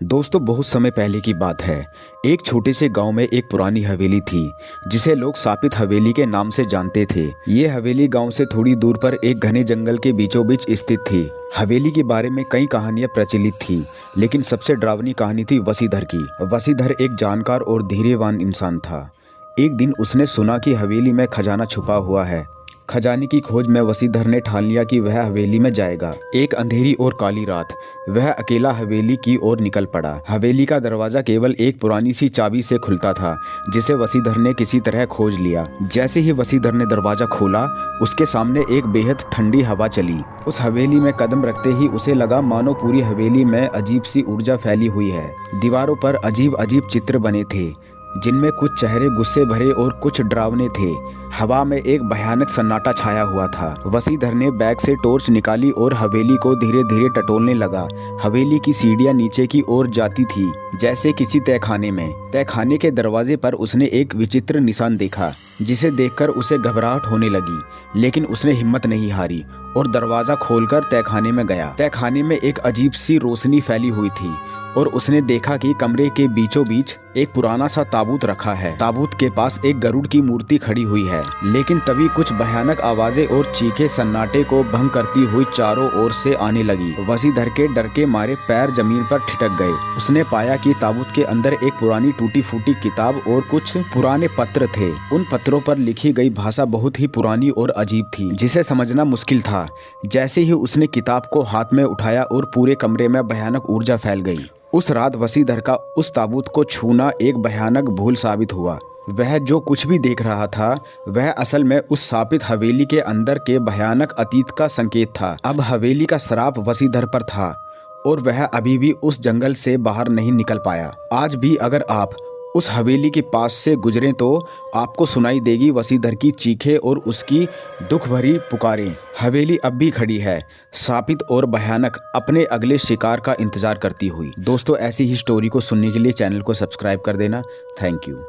दोस्तों बहुत समय पहले की बात है। एक छोटे से गांव में एक पुरानी हवेली थी जिसे लोग सापित हवेली के नाम से जानते थे। ये हवेली गांव से थोड़ी दूर पर एक घने जंगल के बीचों बीच स्थित थी। हवेली के बारे में कई कहानियां प्रचलित थी, लेकिन सबसे डरावनी कहानी थी वसीधर की। वसीधर एक जानकार और धैर्यवान इंसान था। एक दिन उसने सुना कि हवेली में खजाना छुपा हुआ है। खजाने की खोज में वसीधर ने ठान लिया कि वह हवेली में जाएगा। एक अंधेरी और काली रात वह अकेला हवेली की ओर निकल पड़ा। हवेली का दरवाजा केवल एक पुरानी सी चाबी से खुलता था, जिसे वसीधर ने किसी तरह खोज लिया। जैसे ही वसीधर ने दरवाजा खोला, उसके सामने एक बेहद ठंडी हवा चली। उस हवेली में कदम रखते ही उसे लगा मानो पूरी हवेली में अजीब सी ऊर्जा फैली हुई है। दीवारों पर अजीब अजीब चित्र बने थे, जिनमें कुछ चेहरे गुस्से भरे और कुछ डरावने थे। हवा में एक भयानक सन्नाटा छाया हुआ था। वसीधर ने बैग से टॉर्च निकाली और हवेली को धीरे धीरे टटोलने लगा। हवेली की सीढ़ियां नीचे की ओर जाती थी, जैसे किसी तहखाने में। तहखाने के दरवाजे पर उसने एक विचित्र निशान देखा, जिसे देखकर उसे घबराहट होने लगी। लेकिन उसने हिम्मत नहीं हारी और दरवाजा खोलकर तहखाने में गया। तहखाने में एक अजीब सी रोशनी फैली हुई थी और उसने देखा कि कमरे के बीचों बीच एक पुराना सा ताबूत रखा है। ताबूत के पास एक गरुड़ की मूर्ति खड़ी हुई है। लेकिन तभी कुछ भयानक आवाजें और चीखें सन्नाटे को भंग करती हुई चारों ओर से आने लगी। वसीधर के डर के मारे पैर जमीन पर ठिठक गए। उसने पाया कि ताबूत के अंदर एक पुरानी टूटी फूटी किताब और कुछ पुराने पत्र थे। उन पत्रों पर लिखी गई भाषा बहुत ही पुरानी और अजीब थी, जिसे समझना मुश्किल था। जैसे ही उसने किताब को हाथ में उठाया और पूरे कमरे में भयानक ऊर्जा फैल गई। उस रात वसीधर का उस ताबूत को छूना एक भयानक भूल साबित हुआ। वह जो कुछ भी देख रहा था, वह असल में उस शापित हवेली के अंदर के भयानक अतीत का संकेत था। अब हवेली का श्राप वसीधर पर था और वह अभी भी उस जंगल से बाहर नहीं निकल पाया। आज भी अगर आप उस हवेली के पास से गुजरें तो आपको सुनाई देगी वसीधर की चीखें और उसकी दुख भरी पुकारें। हवेली अब भी खड़ी है, शापित और भयानक, अपने अगले शिकार का इंतजार करती हुई। दोस्तों, ऐसी ही स्टोरी को सुनने के लिए चैनल को सब्सक्राइब कर देना। Thank you.